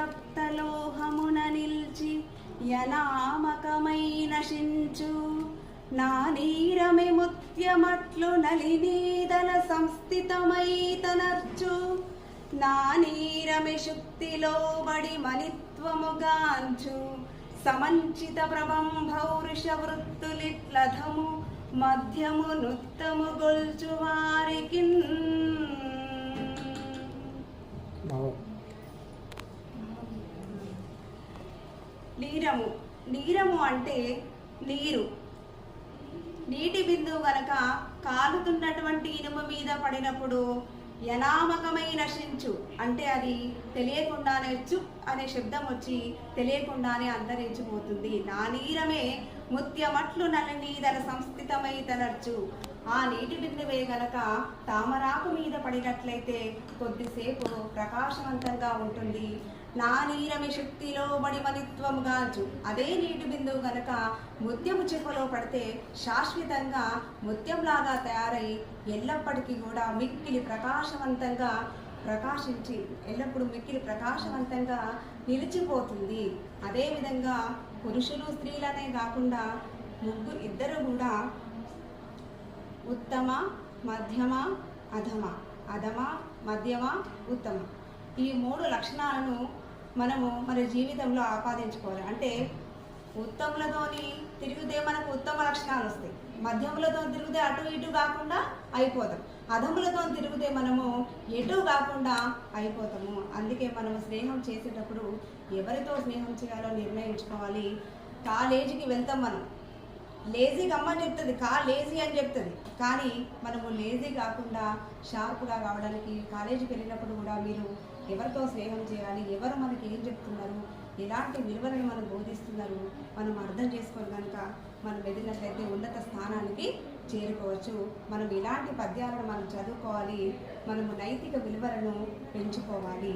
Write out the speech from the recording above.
తప్తలోహమున నిల్చి యనామకమై నశించు నా నీరమి ముత్యమట్లు నలినీదల సంస్థితమై తనర్చు నా నీరమి శుక్తిలో బడి మలిత్వముగాంచు సమంచిత ప్రభంభౌరుష వృత్తులిట్లధము మధ్యము నుత్తము గొల్చు వారికి నీరము. నీరము అంటే నీరు. నీటి బిందువు గనక కాలుతున్నటువంటి ఇనుము మీద పడినప్పుడు యనామకమై నశించు అంటే అది తెలియకుండానే చుప్ అనే శబ్దం వచ్చి తెలియకుండానే అంతరించిపోతుంది. నా నీరమే ముత్యమట్లు నలినీదల సంస్థితమై తనర్చు. ఆ నీటి బిందువే గనక తామరాకు మీద పడినట్లయితే కొద్దిసేపు ప్రకాశవంతంగా ఉంటుంది. నా నీరమి శక్తిలో మణిమణిత్వముగాంచు. అదే నీటి బిందువు గనక ముత్యము చిప్పలో పడితే శాశ్వతంగా ముత్యంలాగా తయారై ఎల్లప్పటికీ కూడా మిక్కిలి ప్రకాశవంతంగా ప్రకాశించి ఎల్లప్పుడూ మిక్కిలి ప్రకాశవంతంగా నిలిచిపోతుంది. అదేవిధంగా పురుషులు స్త్రీలనే కాకుండా ఇద్దరు కూడా ఉత్తమ, మధ్యమ, అధమ, అధమ, మధ్యమ, ఉత్తమ ఈ 3 లక్షణాలను మనము మన జీవితంలో ఆపాదించుకోవాలి. అంటే ఉత్తములతోని తిరిగితే మనకు ఉత్తమ లక్షణాలు వస్తాయి, మధ్యములతో తిరిగితే అటు ఇటు కాకుండా అయిపోతాం, అధములతో తిరిగితే మనము ఎటు కాకుండా అయిపోతాము. అందుకే మనము స్నేహం చేసేటప్పుడు ఎవరితో స్నేహం చేయాలో నిర్ణయించుకోవాలి. కాలేజీకి వెళ్తాం, మనం లేజీగా అమ్మ చెప్తుంది లేజీ అని చెప్తుంది, కానీ మనము లేజీ కాకుండా షార్ప్గా కావడానికి కాలేజీకి వెళ్ళినప్పుడు కూడా మీరు ఎవరితో స్నేహం చేయాలి, ఎవరు మనకి ఏం చెప్తున్నారు, ఎలాంటి విలువలను మనం బోధిస్తున్నారు మనం అర్థం చేసుకొని కనుక మనం ఎదిగినట్లయితే ఉన్నత స్థానానికి చేరుకోవచ్చు. మనం ఇలాంటి పద్యాలను మనం చదువుకోవాలి, మనము నైతిక విలువలను పెంచుకోవాలి.